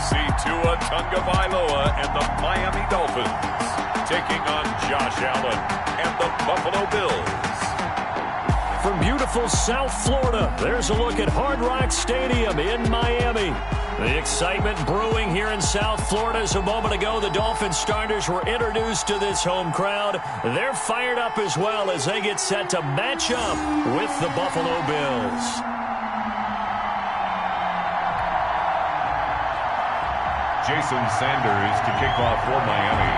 see Tua Tagovailoa and the Miami Dolphins taking on Josh Allen and the Buffalo Bills. From beautiful South Florida, there's a look at Hard Rock Stadium in Miami. The excitement brewing here in South Florida as a moment ago the Dolphins starters were introduced to this home crowd. They're fired up as well as they get set to match up with the Buffalo Bills. Jason Sanders to kick off for Miami.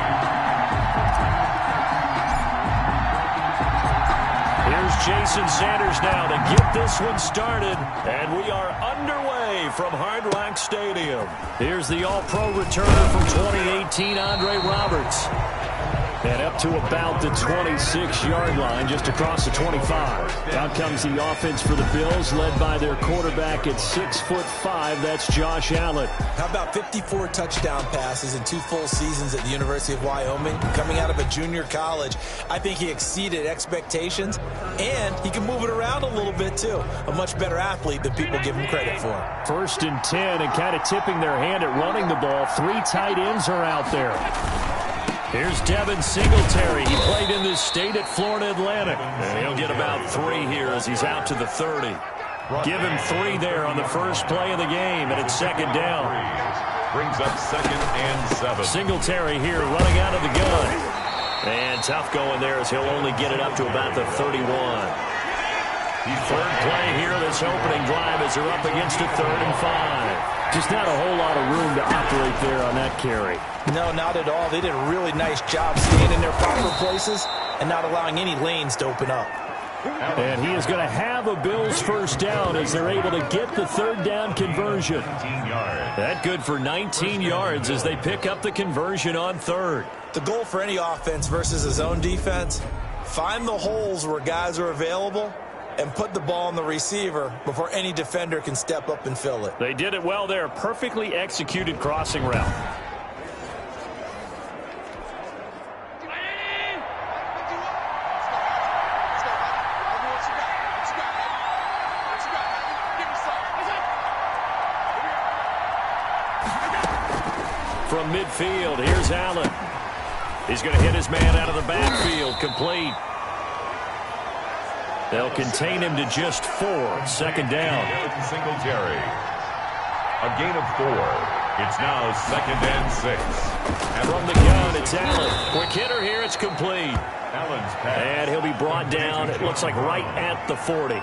Here's Jason Sanders now to get this one started, and we are underway from Hard Rock Stadium. Here's the All-Pro returner from 2018, Andre Roberts. And up to about the 26-yard line, just across the 25. Out comes the offense for the Bills, led by their quarterback at 6'5". That's Josh Allen. How about 54 touchdown passes in 2 full seasons at the University of Wyoming? Coming out of a junior college, I think he exceeded expectations, and he can move it around a little bit, too. A much better athlete than people give him credit for. 1st and 10, and kind of tipping their hand at running the ball. 3 tight ends are out there. Here's Devin Singletary. He played in this state at Florida Atlantic. And he'll get about 3 here as he's out to the 30. Give him 3 there on the first play of the game, and it's 2nd down. Brings up 2nd and 7. Singletary here running out of the gun. And tough going there as he'll only get it up to about the 31. Third play here, this opening drive as they're up against a 3rd and 5. Just not a whole lot of room to operate there on that carry. No, not at all. They did a really nice job staying in their proper places and not allowing any lanes to open up. And he is going to have a Bills first down as they're able to get the 3rd down conversion. That good for 19 yards as they pick up the conversion on 3rd. The goal for any offense versus a zone defense, find the holes where guys are available and put the ball on the receiver before any defender can step up and fill it. They did it well there. Perfectly executed crossing route. From midfield, here's Allen. He's going to hit his man out of the backfield. Complete. They'll contain him to just 4. 2nd down. Singletary. A gain of 4. It's now 2nd and 6. And from the gun, it's Allen. Quick hitter here. It's complete. Allen's pass. And he'll be brought down, it looks like right at the 40.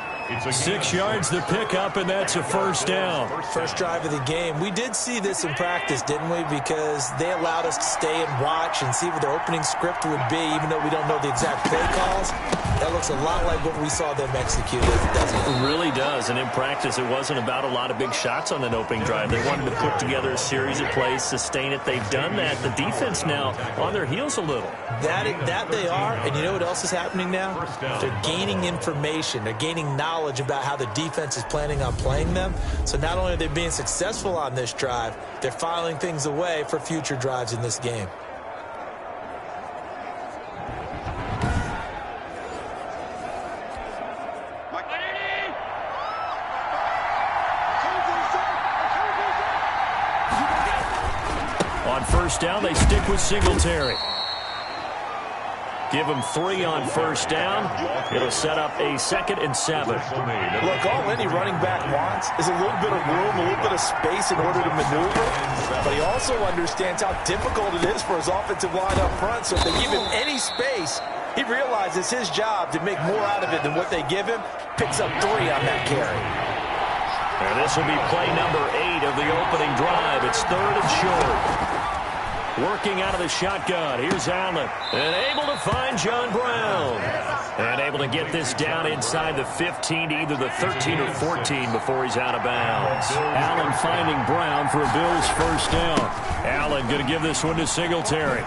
6 yards the pickup, and that's a first down. First drive of the game. We did see this in practice, didn't we? Because they allowed us to stay and watch and see what their opening script would be, even though we don't know the exact play calls. That looks a lot like what we saw them execute, doesn't it? It really does. And in practice, it wasn't about a lot of big shots on that opening drive. They wanted to put together a series of plays, sustain it. They've done that. The defense now on their heels a little. That they are. And you know what else is happening now? They're gaining information. They're gaining knowledge about how the defense is planning on playing them. So not only are they being successful on this drive, they're filing things away for future drives in this game. On first down, they stick with Singletary. Give him 3 on first down. It'll set up a 2nd and 7. Look, all any running back wants is a little bit of room, a little bit of space in order to maneuver. But he also understands how difficult it is for his offensive line up front. So if they give him any space, he realizes his job to make more out of it than what they give him. Picks up 3 on that carry. And this will be play number 8 of the opening drive. It's 3rd and short. Working out of the shotgun. Here's Allen. And able to find John Brown. And able to get this down inside the 15 to either the 13 or 14 before he's out of bounds. Allen finding Brown for a Bills first down. Allen going to give this one to Singletary.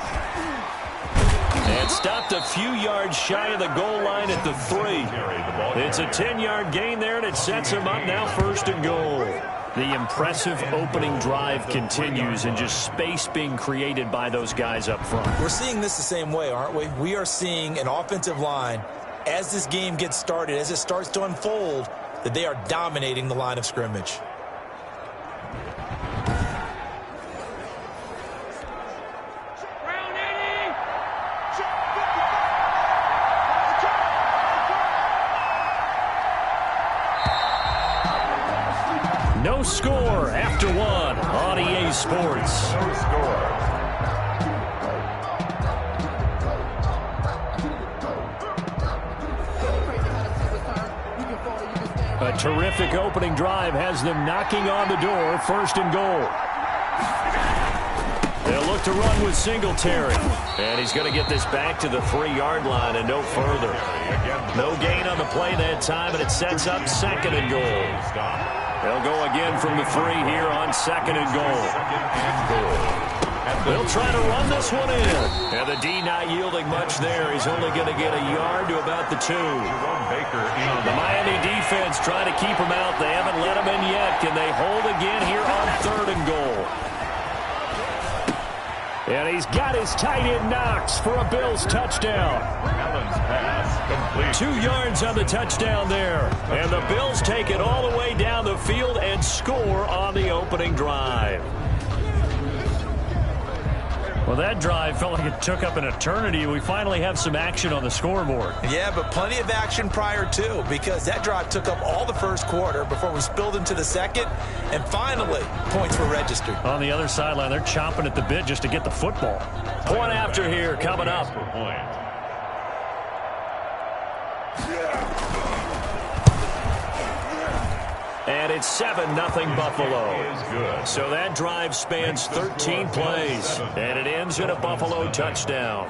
And stopped a few yards shy of the goal line at the 3. It's a 10-yard gain there, and it sets him up now 1st and goal. The impressive opening drive continues and just space being created by those guys up front. We're seeing this the same way, aren't we? We are seeing an offensive line, as this game gets started, as it starts to unfold, that they are dominating the line of scrimmage. No score after one on EA Sports. No score. A terrific opening drive has them knocking on the door. First and goal. They'll look to run with Singletary. And he's going to get this back to the 3-yard line and no further. No gain on the play that time, and it sets up second and goal. They'll go again from the 3 here on second and goal. They'll try to run this one in. And the D not yielding much there. He's only going to get a yard to about the 2. The Miami defense trying to keep him out. They haven't let him in yet. Can they hold again here on third and goal? And he's got his tight end Knox for a Bills touchdown. Allen's pass complete. 2 yards on the touchdown there. And the Bills take it all the way down the field and score on the opening drive. Well, that drive felt like it took up an eternity. We finally have some action on the scoreboard. Yeah, but plenty of action prior to, because that drive took up all the first quarter before we spilled into the second, and finally, points were registered. On the other sideline, they're chomping at the bit just to get the football. Point after here coming up. And it's 7-0 Buffalo. So that drive spans 13 plays, and it ends in a Buffalo touchdown.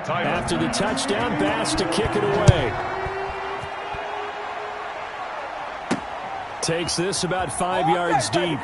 After the touchdown, Bass to kick it away. Takes this about 5 yards deep.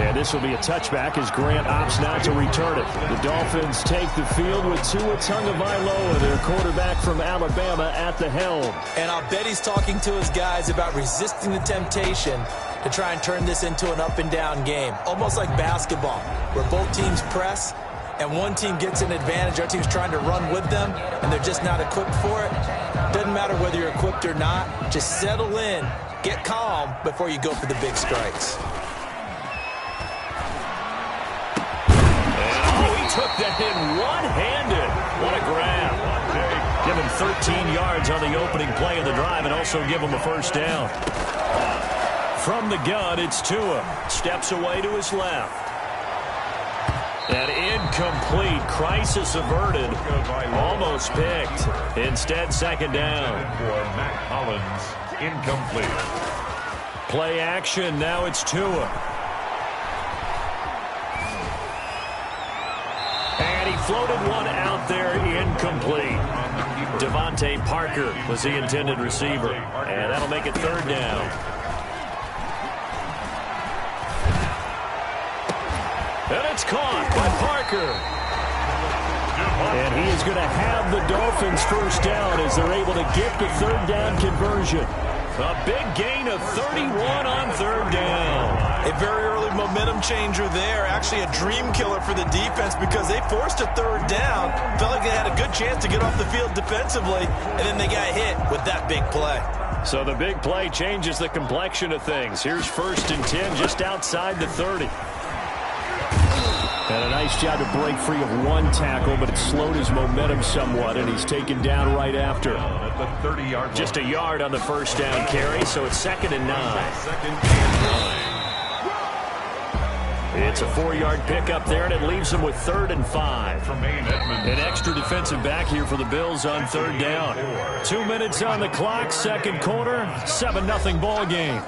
And this will be a touchback as Grant opts not to return it. The Dolphins take the field with Tua Tagovailoa, their quarterback from Alabama, at the helm. And I'll bet he's talking to his guys about resisting the temptation to try and turn this into an up-and-down game. Almost like basketball, where both teams press, and one team gets an advantage. Our team's trying to run with them, and they're just not equipped for it. Doesn't matter whether you're equipped or not. Just settle in, get calm before you go for the big strikes. And he took that in one-handed. What a grab. Give him 13 yards on the opening play of the drive and also give him a first down. From the gun, it's Tua. Steps away to his left. An incomplete, crisis averted, almost picked. Instead, second down. For Mac Hollins, incomplete. Play action, now it's Tua. And he floated one out there, incomplete. Devontae Parker was the intended receiver. And that'll make it third down. And it's caught by Parker. And he is going to have the Dolphins first down as they're able to get the third down conversion. A big gain of 31 on third down. A very early momentum changer there. Actually a dream killer for the defense because they forced a third down. Felt like they had a good chance to get off the field defensively, and then they got hit with that big play. So the big play changes the complexion of things. Here's 1st and 10 just outside the 30. And a nice job to break free of one tackle, but it slowed his momentum somewhat, and he's taken down right after. Just a yard on the first down carry, so it's 2nd and 9. It's a 4-yard pickup there, and it leaves him with 3rd and 5. An extra defensive back here for the Bills on third down. 2 minutes on the clock, second quarter, 7-0 ball game.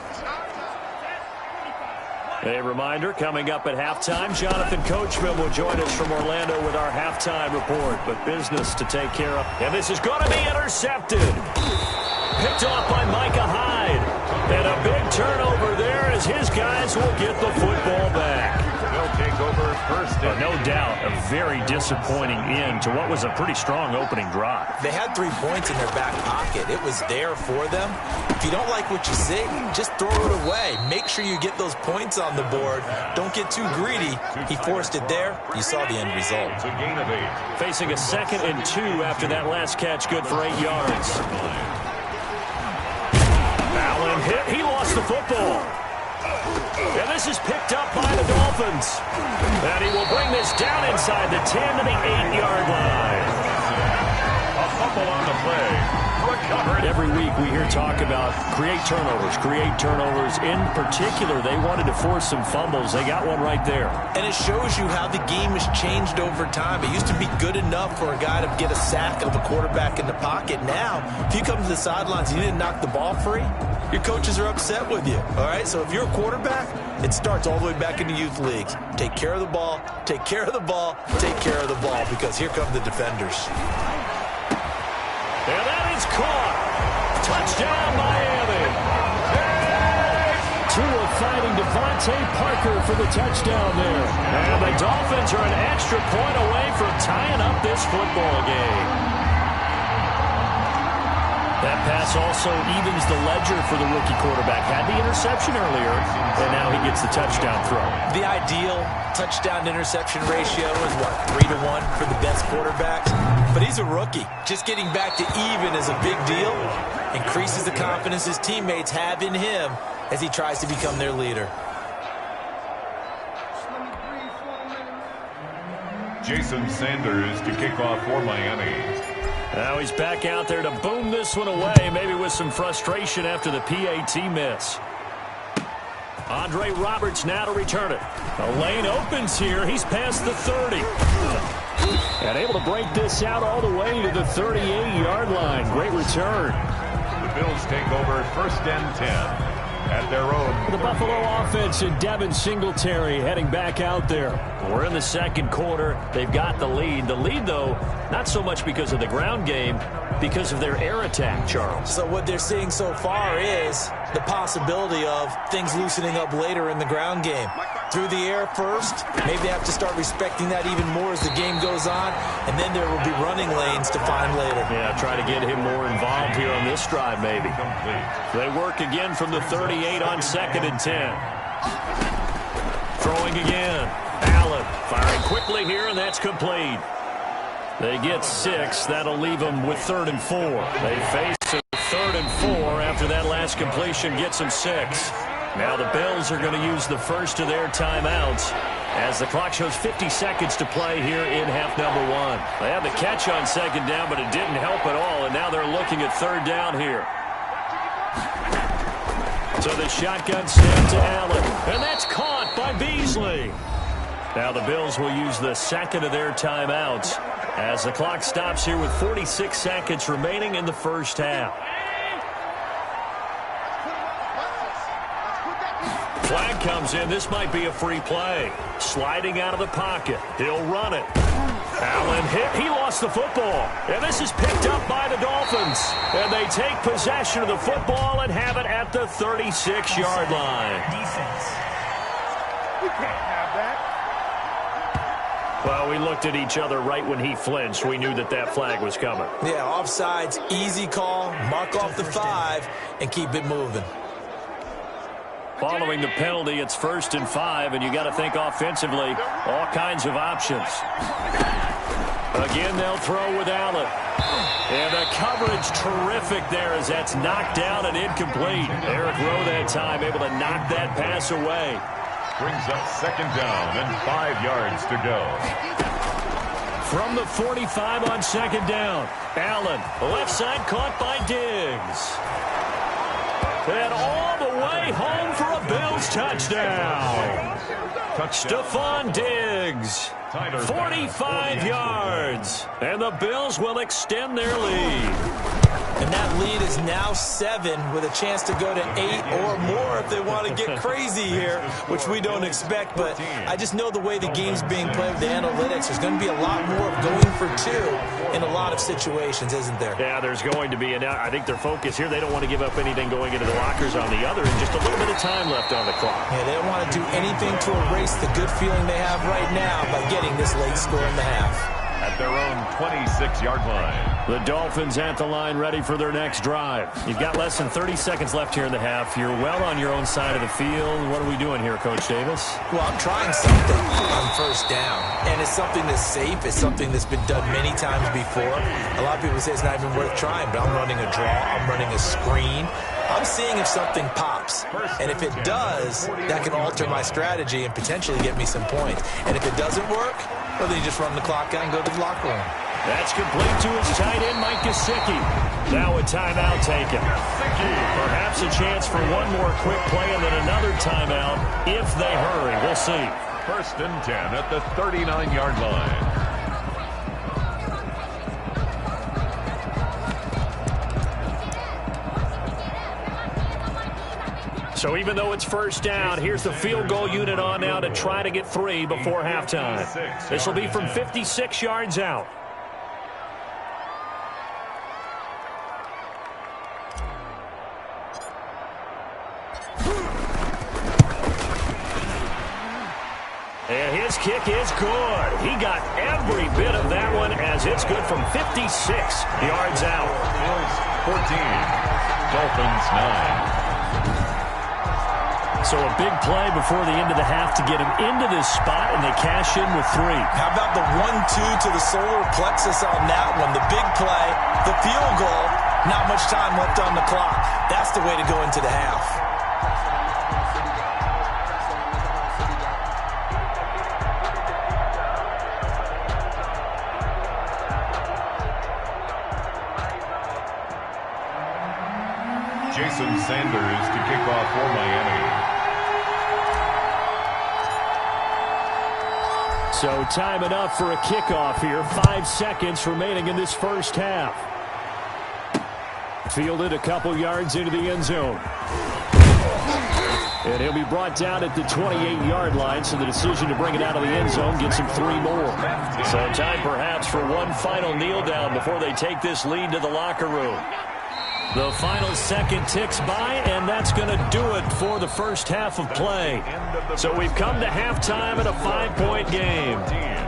A reminder, coming up at halftime, Jonathan Coachman will join us from Orlando with our halftime report. But business to take care of. And this is going to be intercepted. Picked off by Micah Hyde. And a big turnover there as his guys will get the football back. They'll take over first. No doubt, a very disappointing end to what was a pretty strong opening drive. They had 3 points in their back pocket. It was there for them. If you don't like what you see, just throw it away. Make sure you get those points on the board. Don't get too greedy. He forced it there. You saw the end result. It's a gain of 8. Facing a 2nd and 2 after that last catch, good for 8 yards. Allen hit. He lost the football. And this is picked up by the Dolphins. And he will bring this down inside the 10 to the 8-yard line. A fumble on the play. Recovered. Every week we hear talk about create turnovers. In particular, they wanted to force some fumbles. They got one right there. And it shows you how the game has changed over time. It used to be good enough for a guy to get a sack of a quarterback in the pocket. Now, if you come to the sidelines and you didn't knock the ball free, your coaches are upset with you. All right, so if you're a quarterback, it starts all the way back in the youth leagues. Take care of the ball, take care of the ball, take care of the ball, because here come the defenders. And that is caught. Touchdown, Miami. Tua finding Devontae Parker for the touchdown there. And the Dolphins are an extra point away from tying up this football game. That pass also evens the ledger for the rookie quarterback. Had the interception earlier, and now he gets the touchdown throw. The ideal touchdown-interception ratio is, 3-to-1 for the best quarterbacks? But he's a rookie. Just getting back to even is a big deal. Increases the confidence his teammates have in him as he tries to become their leader. Jason Sanders to kick off for Miami. Now he's back out there to boom this one away, maybe with some frustration after the PAT miss. Andre Roberts now to return it. The lane opens here. He's past the 30. And able to break this out all the way to the 38-yard line. Great return. The Bills take over 1st and 10 at their own. The Buffalo offense and Devin Singletary heading back out there. We're in the second quarter. They've got the lead. The lead, though, not so much because of the ground game, because of their air attack, Charles. So what they're seeing so far is the possibility of things loosening up later in the ground game. Through the air first, maybe they have to start respecting that even more as the game goes on, and then there will be running lanes to find later. Yeah, try to get him more involved here on this drive, maybe. They work again from the 38 on 2nd and 10. Throwing again. Allen firing quickly here, and that's complete. They get 6. That'll leave them with 3rd and 4. They face a 3rd and 4 after that last completion gets them 6. Now the Bills are going to use the first of their timeouts as the clock shows 50 seconds to play here in half number 1. They had the catch on 2nd down, but it didn't help at all, and now they're looking at 3rd down here. So the shotgun snap to Allen, and that's caught by Beasley. Now the Bills will use the second of their timeouts as the clock stops here with 46 seconds remaining in the first half. Flag comes in. This might be a free play. Sliding out of the pocket. He'll run it. Allen hit. He lost the football. And this is picked up by the Dolphins. And they take possession of the football and have it at the 36-yard line. Defense. We can't have that. Well, we looked at each other right when he flinched. We knew that that flag was coming. Yeah, offsides, easy call, mark off the 5, and keep it moving. Following the penalty, it's 1st and 5, and you got to think offensively, all kinds of options. Again, they'll throw with Allen. And the coverage terrific there as that's knocked down and incomplete. Eric Rowe that time able to knock that pass away. Brings up 2nd down and 5 yards to go. From the 45 on 2nd down, Allen, left side caught by Diggs. And all the way home for a Bills touchdown. Stephon Diggs, 45 yards. And the Bills will extend their lead. And that lead is now 7 with a chance to go to 8 or more if they want to get crazy here, which we don't expect. But I just know the way the game's being played with the analytics, there's going to be a lot more of going for 2 in a lot of situations, isn't there? Yeah, there's going to be. And I think their focus here, they don't want to give up anything going into the lockers on the other, and just a little bit of time left on the clock. Yeah, they don't want to do anything to erase the good feeling they have right now by getting this late score in the half. At their own 26-yard line. The Dolphins at the line ready for their next drive. You've got less than 30 seconds left here in the half. You're well on your own side of the field. What are we doing here, Coach Davis? Well, I'm trying something on 1st down. And it's something that's safe. It's something that's been done many times before. A lot of people say it's not even worth trying, but I'm running a draw. I'm running a screen. I'm seeing if something pops. And if it does, that can alter my strategy and potentially get me some points. And if it doesn't work, well, then you just run the clock out and go to the locker room. That's complete to his tight end, Mike Gesicki. Now a timeout taken. Perhaps a chance for one more quick play and then another timeout if they hurry. We'll see. 1st and 10 at the 39-yard line. So even though it's 1st down, here's the field goal unit on now to try to get 3 before halftime. This will be from 56 yards out. And his kick is good. He got every bit of that one as it's good from 56 yards out. Bills 14, Dolphins 9. So a big play before the end of the half to get him into this spot, and they cash in with 3. How about the 1-2 to the solar plexus on that one? The big play, the field goal, not much time left on the clock. That's the way to go into the half. Jason Sanders to kick off for Miami. So time enough for a kickoff here. 5 seconds remaining in this 1st half. Fielded a couple yards into the end zone. And he'll be brought down at the 28-yard line, so the decision to bring it out of the end zone gets him 3 more. So time perhaps for one final kneel down before they take this lead to the locker room. The final second ticks by, and that's going to do it for the 1st half of play. So we've come to halftime in a 5-point game.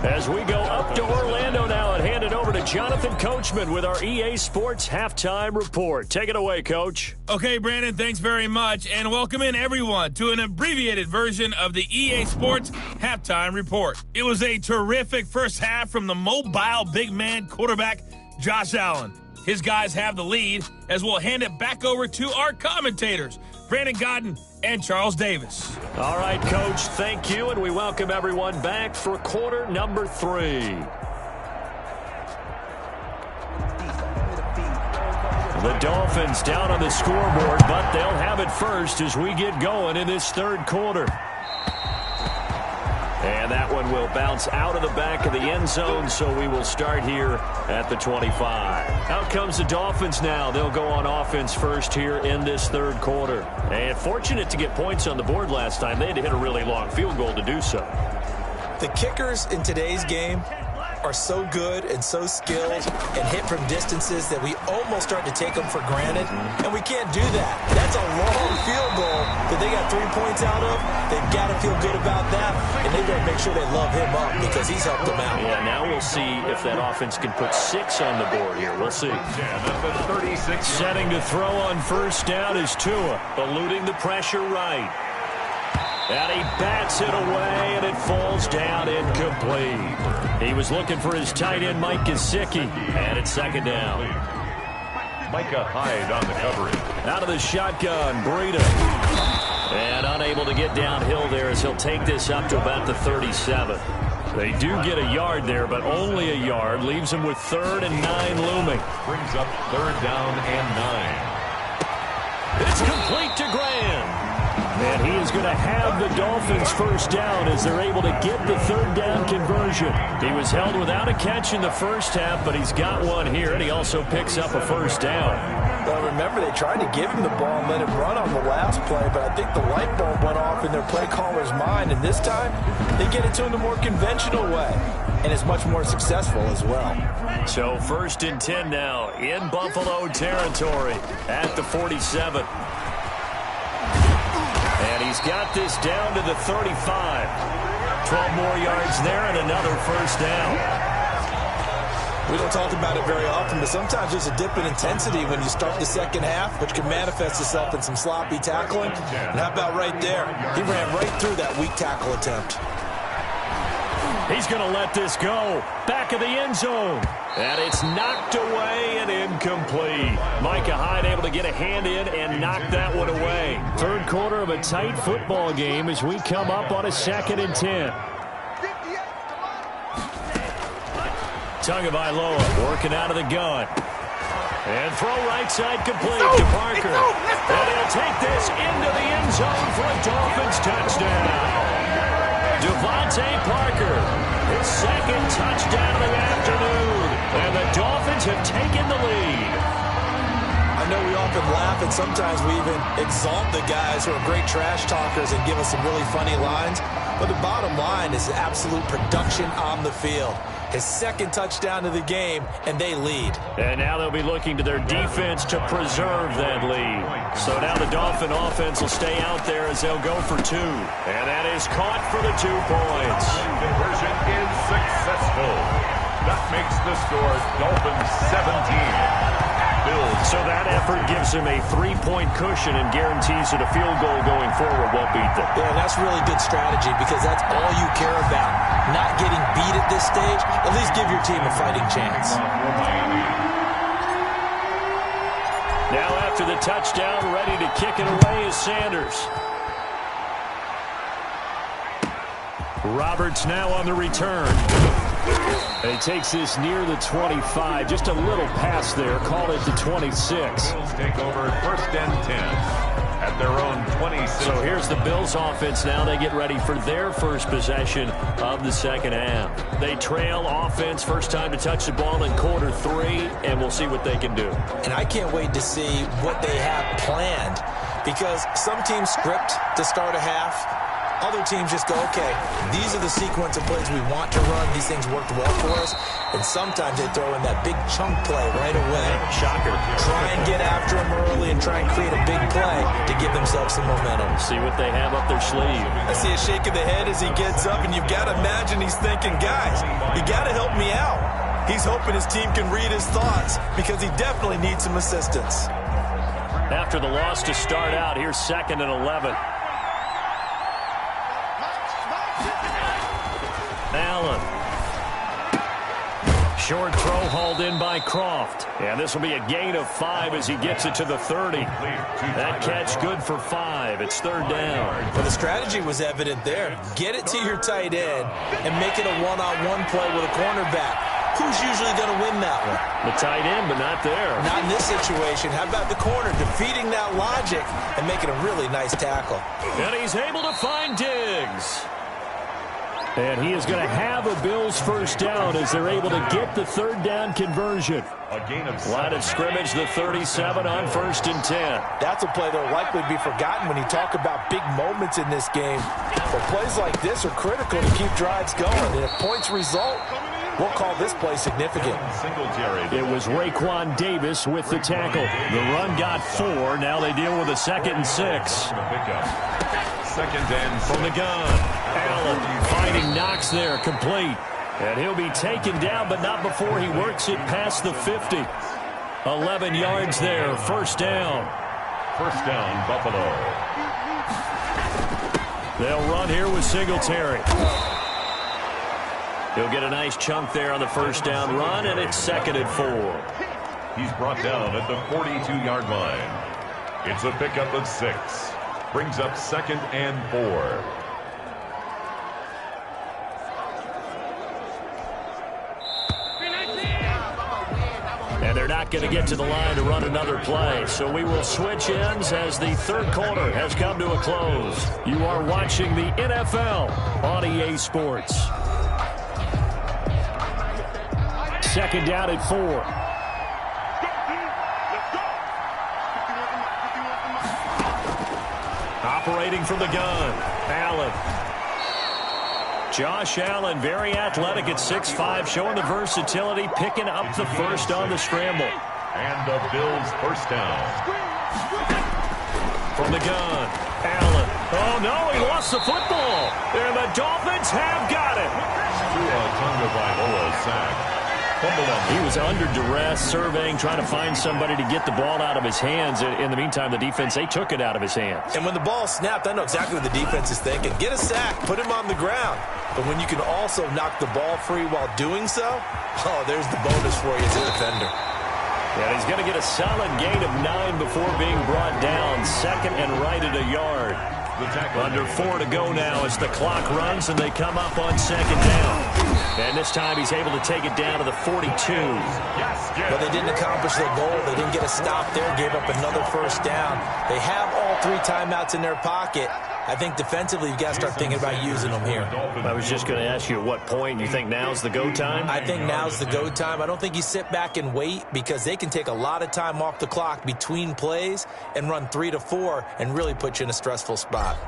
As we go up to Orlando now and hand it over to Jonathan Coachman with our EA Sports Halftime Report. Take it away, Coach. Okay, Brandon, thanks very much, and welcome in everyone to an abbreviated version of the EA Sports Halftime Report. It was a terrific first half from the mobile big man quarterback, Josh Allen. His guys have the lead as we'll hand it back over to our commentators, Brandon Godden and Charles Davis. All right, Coach, thank you, and we welcome everyone back for quarter number 3. The Dolphins down on the scoreboard, but they'll have it first as we get going in this 3rd quarter. And that one will bounce out of the back of the end zone, so we will start here at the 25. Out comes the Dolphins now. They'll go on offense first here in this 3rd quarter. And fortunate to get points on the board last time. They had to hit a really long field goal to do so. The kickers in today's game are so good and so skilled and hit from distances that we almost start to take them for granted, and we can't do that. That's a long field goal that they got 3 points out of. They've got to feel good about that, and they better make sure they love him up because he's helped them out. Yeah, now we'll see if that offense can put 6 on the board here. We'll see. Setting to throw on 1st down is Tua, eluding the pressure right. And he bats it away, and it falls down incomplete. He was looking for his tight end, Mike Gesicki, and it's 2nd down. Micah Hyde on the coverage. Out of the shotgun, Breida. And unable to get downhill there as he'll take this up to about the 37. They do get a yard there, but only a yard. Leaves him with 3rd and 9 looming. Brings up 3rd down and 9. It's complete to Graham. And he is going to have the Dolphins 1st down as they're able to get the 3rd down conversion. He was held without a catch in the 1st half, but he's got one here, and he also picks up a 1st down. Well, remember, they tried to give him the ball and let him run on the last play, but I think the light bulb went off in their play caller's mind, and this time they get it to him the more conventional way, and it's much more successful as well. So 1st and 10 now in Buffalo territory at the 47. And he's got this down to the 35. 12 more yards there and another 1st down. We don't talk about it very often, but sometimes there's a dip in intensity when you start the 2nd half, which can manifest itself in some sloppy tackling. And how about right there? He ran right through that weak tackle attempt. He's going to let this go. Back of the end zone. And it's knocked away and incomplete. Micah Hyde able to get a hand in and knock that one away. Third quarter of a tight football game as we come up on a 2nd and 10. Tagovailoa working out of the gun. And throw right side complete to Parker. And he'll take this into the end zone for a Dolphins touchdown. Devontae Parker, his 2nd touchdown of the afternoon. And the Dolphins have taken the lead. I know we often laugh, and sometimes we even exalt the guys who are great trash talkers and give us some really funny lines. But the bottom line is absolute production on the field. His 2nd touchdown of the game, and they lead. And now they'll be looking to their defense to preserve that lead. So now the Dolphin offense will stay out there as they'll go for 2. And that is caught for the 2 points. Conversion is successful. That makes the score Dolphins 17. So that effort gives them a 3-point cushion and guarantees that a field goal going forward won't beat them. Yeah, and that's really good strategy because that's all you care about. Not getting beat at this stage, at least give your team a fighting chance. Now after the touchdown, ready to kick it away is Sanders. Roberts now on the return. And he takes this near the 25. Just a little pass there. Call it the 26. Bills take over 1st and 10 at their own 26. So here's the Bills offense now. They get ready for their first possession of the 2nd half. They trail offense. First time to touch the ball in quarter 3. And we'll see what they can do. And I can't wait to see what they have planned. Because some teams script to start a half. Other teams just go, okay, these are the sequence of plays we want to run. These things worked well for us. And sometimes they throw in that big chunk play right away. Shocker. Try and get after them early and try and create a big play to give themselves some momentum. See what they have up their sleeve. I see a shake of the head as he gets up, and you've got to imagine he's thinking, guys, you got to help me out. He's hoping his team can read his thoughts because he definitely needs some assistance. After the loss to start out, here's 2nd and 11. Allen. Short throw hauled in by Croft. And this will be a gain of 5 as he gets it to the 30. That catch good for 5. It's 3rd down. Well, the strategy was evident there. Get it to your tight end and make it a one-on-one play with a cornerback. Who's usually going to win that one? The tight end, but not there. Not in this situation. How about the corner defeating that logic and making a really nice tackle? And he's able to find Diggs. And he is going to have a Bills first down as they're able to get the 3rd down conversion. A gain of 7. Line of scrimmage, the 37 on 1st and 10. That's a play that will likely be forgotten when you talk about big moments in this game. But plays like this are critical to keep drives going. And if points result, we'll call this play significant. It was Raekwon Davis with the tackle. The run got 4. Now they deal with a 2nd and 6. 2nd and 6. From the gun. Allen finding Knox there, complete. And he'll be taken down, but not before he works it past the 50. 11 yards there, 1st down. 1st down, Buffalo. They'll run here with Singletary. He'll get a nice chunk there on the 1st down run, and it's 2nd and 4. He's brought down at the 42-yard line. It's a pickup of 6. Brings up 2nd and 4. And they're not going to get to the line to run another play. So we will switch ends as the 3rd quarter has come to a close. You are watching the NFL on EA Sports. 2nd down at 4. Operating from the gun, Allen. Josh Allen, very athletic at 6'5", showing the versatility, picking up the 1st on the scramble. And the Bills first down. From the gun, Allen. Oh, no, he lost the football. And the Dolphins have got it. Tagovailoa sack. He was under duress, surveying, trying to find somebody to get the ball out of his hands. In the meantime, the defense, they took it out of his hands. And when the ball snapped, I know exactly what the defense is thinking. Get a sack, put him on the ground. but when you can also knock the ball free while doing so, oh, there's the bonus for you as a defender. And he's going to get a solid gain of 9 before being brought down. Second and right at a yard. Under 4 to go now as the clock runs and they come up on second down. And this time he's able to take it down to the 42. But they didn't accomplish their goal. They didn't get a stop there, gave up another first down. They have all 3 timeouts in their pocket. I think defensively you've got to start thinking about using them here. I was just going to ask you at what point you think now's the go time? I think now's the go time. I don't think you sit back and wait because they can take a lot of time off the clock between plays and run 3 to 4 and really put you in a stressful spot.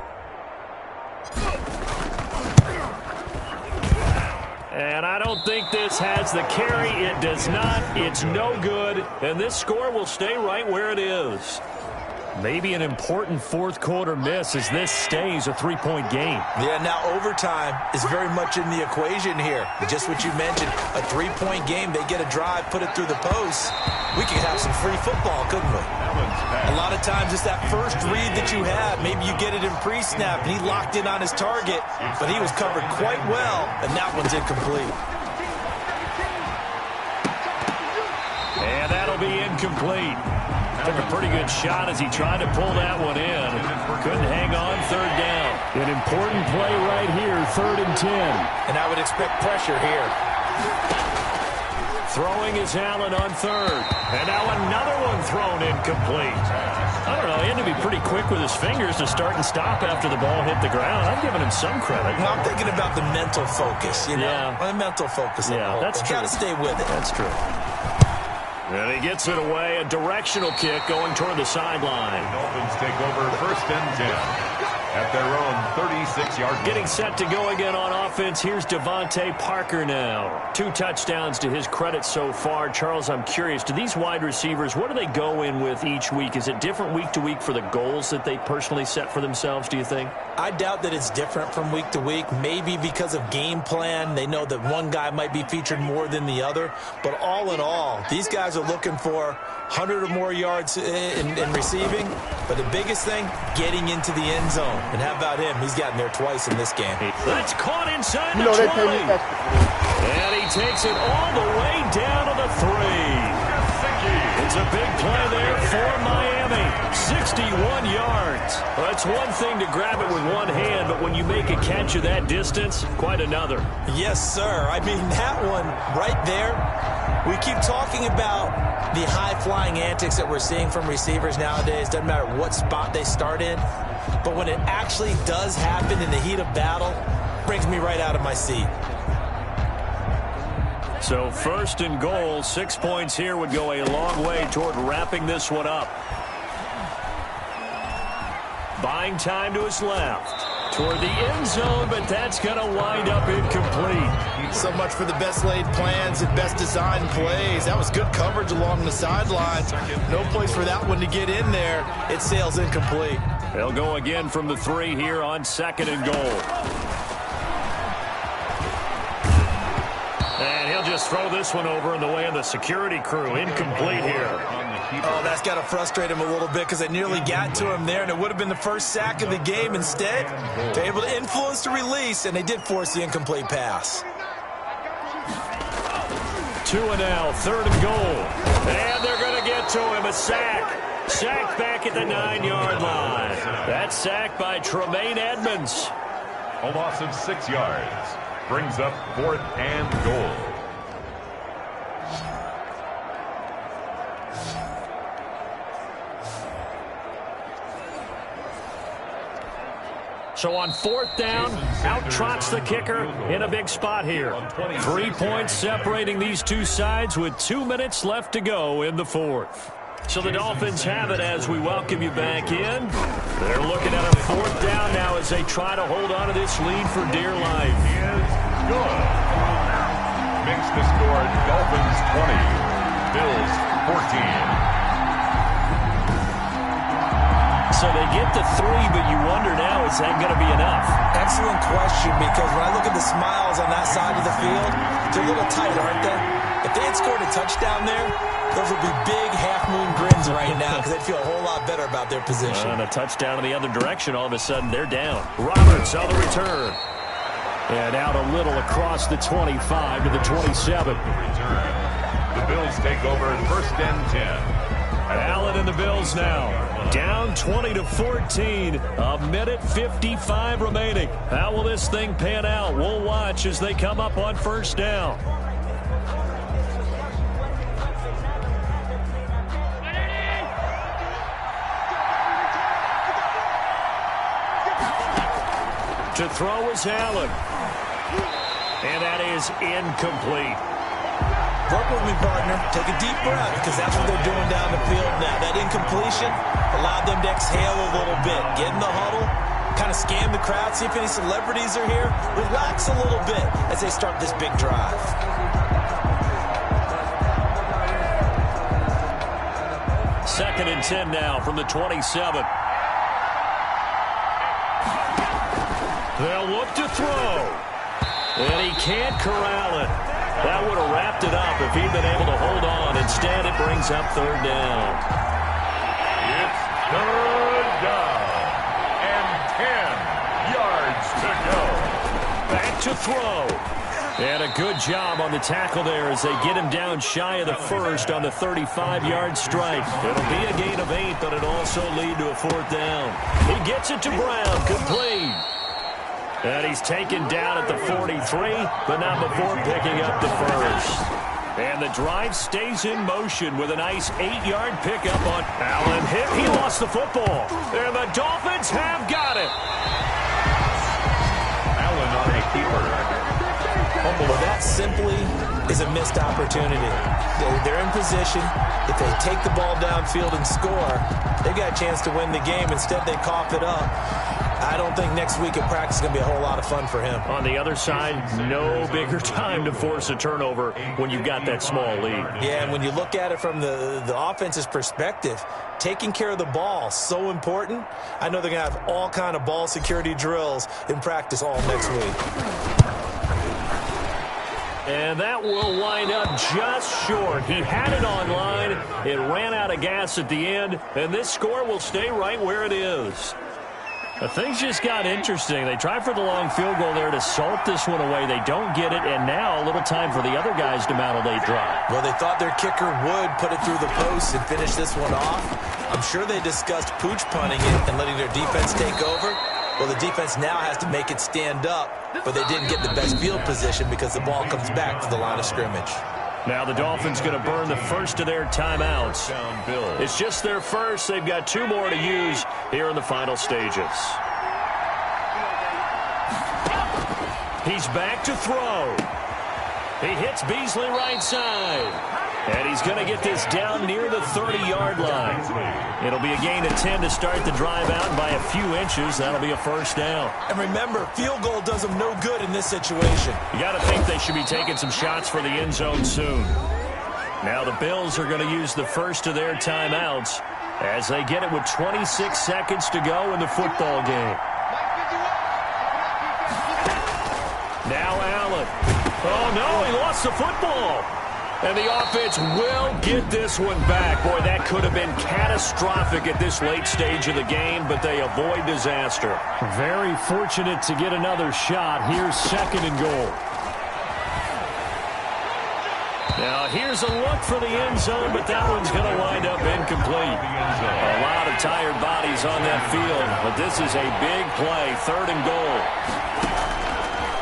And I don't think this has the carry. It does not. It's no good. And this score will stay right where it is. Maybe an important fourth quarter miss as this stays a 3-point game. Yeah, now overtime is very much in the equation here. Just what you mentioned, a 3-point game. They get a drive, put it through the post. We could have some free football, couldn't we? A lot of times it's that first read that you have. Maybe you get it in pre-snap, and he locked in on his target, but he was covered quite well, and that one's incomplete. And that'll be incomplete. Took a pretty good shot as he tried to pull that one in. Couldn't hang on third down. An important play right here, 3rd and 10. And I would expect pressure here. Throwing is Allen on 3rd. And now another one thrown incomplete. I don't know, he had to be pretty quick with his fingers to start and stop after the ball hit the ground. I'm giving him some credit. No, I'm thinking about the mental focus, you know? Yeah. The mental focus. Yeah, that's true. Got to stay with it. That's true. And he gets it away, a directional kick going toward the sideline. Dolphins take over 1st and 10 at their own 36-yard line. Getting set to go again on offense. Here's Devontae Parker now. 2 touchdowns to his credit so far. Charles, I'm curious, do these wide receivers, what do they go in with each week? Is it different week to week for the goals that they personally set for themselves, do you think? I doubt that it's different from week to week. Maybe because of game plan, they know that one guy might be featured more than the other. But all in all, these guys are looking for 100 or more yards in receiving. But the biggest thing, getting into the end zone. And how about him? He's gotten there twice in this game. That's caught inside the 20. And he takes it all the way down to the 3. It's a big play there for Miami. 61 yards. Well, that's one thing to grab it with one hand, but when you make a catch of that distance, quite another. Yes, sir. I mean, that one right there, we keep talking about the high-flying antics that we're seeing from receivers nowadays. Doesn't matter what spot they start in. But when it actually does happen in the heat of battle, it brings me right out of my seat. So 1st and goal, 6 points here would go a long way toward wrapping this one up. Buying time to his left. Toward the end zone, but that's going to wind up incomplete. So much for the best laid plans and best designed plays. That was good coverage along the sidelines. No place for that one to get in there. It sails incomplete. They'll go again from the 3 here on 2nd and goal. And he'll just throw this one over in the way of the security crew. Incomplete here. Oh, that's got to frustrate him a little bit because they nearly got to him there, and it would have been the first sack of the game. Instead, they're able to influence the release, and they did force the incomplete pass. 2 and now, 3rd and goal. And they're going to get to him, a sack. Sacked back at the 9-yard line. That's sacked by Tremaine Edmonds. A loss of 6 yards. Brings up 4th and goal. So on 4th down, out trots the kicker in a big spot here. 3 points separating these two sides with 2 minutes left to go in the 4th. So the Dolphins have it as we welcome you back in. They're looking at a 4th down now as they try to hold on to this lead for dear life. Good. Makes the score Dolphins 20, Bills 14. So they get the 3, but you wonder now, is that going to be enough? Excellent question, because when I look at the smiles on that side of the field, they're a little tight, aren't they? If they had scored a touchdown there, those would be big half-moon grins right now because they'd feel a whole lot better about their position. And a touchdown in the other direction, all of a sudden they're down. Roberts on the return. And out a little across the 25 to the 27. The Bills take over 1st and 10. Allen and the Bills now down 20-14. A minute 55 remaining. How will this thing pan out? We'll watch as they come up on 1st down. To throw is Allen. And that is incomplete. Work with me, partner. Take a deep breath, because that's what they're doing down the field now. That incompletion allowed them to exhale a little bit. Get in the huddle, kind of scan the crowd, see if any celebrities are here. Relax a little bit as they start this big drive. Second and 10 now from the 27. They'll look to throw. And he can't corral it. That would have wrapped it up if he'd been able to hold on. Instead, it brings up 3rd down. It's 3rd down. And 10 yards to go. Back to throw. And a good job on the tackle there as they get him down shy of the 1st on the 35-yard strike. It'll be a gain of 8, but it'll also lead to a 4th down. He gets it to Brown. Complete. And he's taken down at the 43, but not before picking up the 1st. And the drive stays in motion with a nice 8-yard pickup on Allen. He lost the football. And the Dolphins have got it. Allen on a keeper. Well, that simply is a missed opportunity. They're in position. If they take the ball downfield and score, they've got a chance to win the game. Instead, they cough it up. I don't think next week at practice is going to be a whole lot of fun for him. On the other side, no bigger time to force a turnover when you've got that small lead. Yeah, and when you look at it from the offense's perspective, taking care of the ball, so important. I know they're going to have all kind of ball security drills in practice all next week. And that will wind up just short. He had it online. It ran out of gas at the end, and this score will stay right where it is. Things just got interesting. They tried for the long field goal there to salt this one away. They don't get it, and now a little time for the other guys to mount a late drive. Well, they thought their kicker would put it through the post and finish this one off. I'm sure they discussed pooch punting it and letting their defense take over. Well, the defense now has to make it stand up, but they didn't get the best field position because the ball comes back to the line of scrimmage. Now the Dolphins going to burn the first of their timeouts. It's just their first. They've got 2 more to use here in the final stages. He's back to throw. He hits Beasley right side. And he's going to get this down near the 30-yard line. It'll be a gain of 10 to start the drive out by a few inches. That'll be a 1st down. And remember, field goal does them no good in this situation. You got to think they should be taking some shots for the end zone soon. Now the Bills are going to use the first of their timeouts as they get it with 26 seconds to go in the football game. Now Allen. Oh, no, he lost the football. And the offense will get this one back. Boy, that could have been catastrophic at this late stage of the game, but they avoid disaster. Very fortunate to get another shot. Here's 2nd and goal. Now, here's a look for the end zone, but that one's going to wind up incomplete. A lot of tired bodies on that field, but this is a big play. 3rd and goal.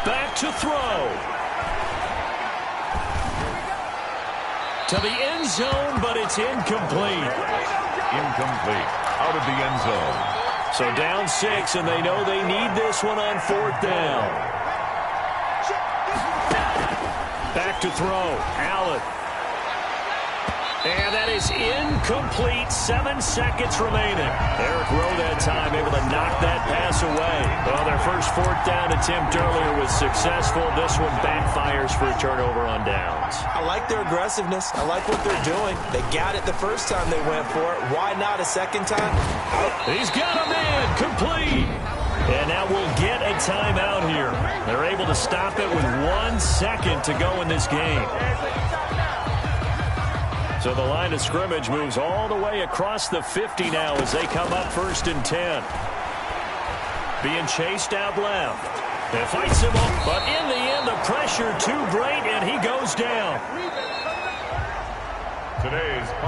Back to throw. To the end zone, but it's incomplete. Incomplete. Out of the end zone. So down 6, and they know they need this one on 4th down. Back to throw. Allen. And that is incomplete. 7 seconds remaining. Eric Rowe that time able to knock that pass away. Well, their first 4th down attempt earlier was successful. This one backfires for a turnover on downs. I like their aggressiveness. I like what they're doing. They got it the first time they went for it. Why not a second time? He's got a man. Complete. And now we'll get a timeout here. They're able to stop it with 1 second to go in this game. So the line of scrimmage moves all the way across the 50 now as they come up 1st and 10. Being chased out left. They fights him up, but in the end, the pressure too great, and he goes down.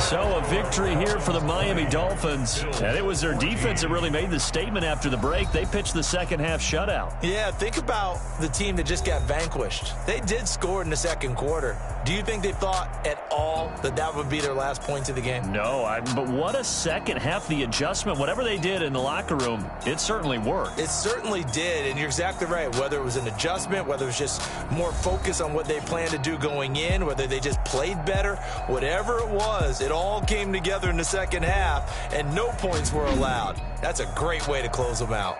So a victory here for the Miami Dolphins. And it was their defense that really made the statement after the break. They pitched the second half shutout. Yeah, think about the team that just got vanquished. They did score in the second quarter. Do you think they thought at all that that would be their last points of the game? No, but what a second half. The adjustment, whatever they did in the locker room, it certainly worked. It certainly did, and you're exactly right. Whether it was an adjustment, whether it was just more focus on what they planned to do going in, whether they just played better, whatever it was, it all came together in the second half, and no points were allowed. That's a great way to close them out.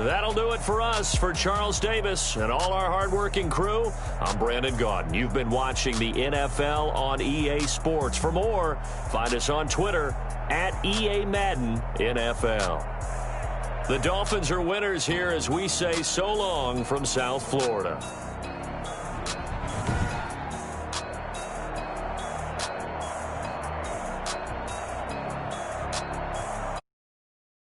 That'll do it for us. For Charles Davis and all our hardworking crew, I'm Brandon Gaudin. You've been watching the NFL on EA Sports. For more, find us on Twitter at EA Madden NFL. The Dolphins are winners here as we say so long from South Florida.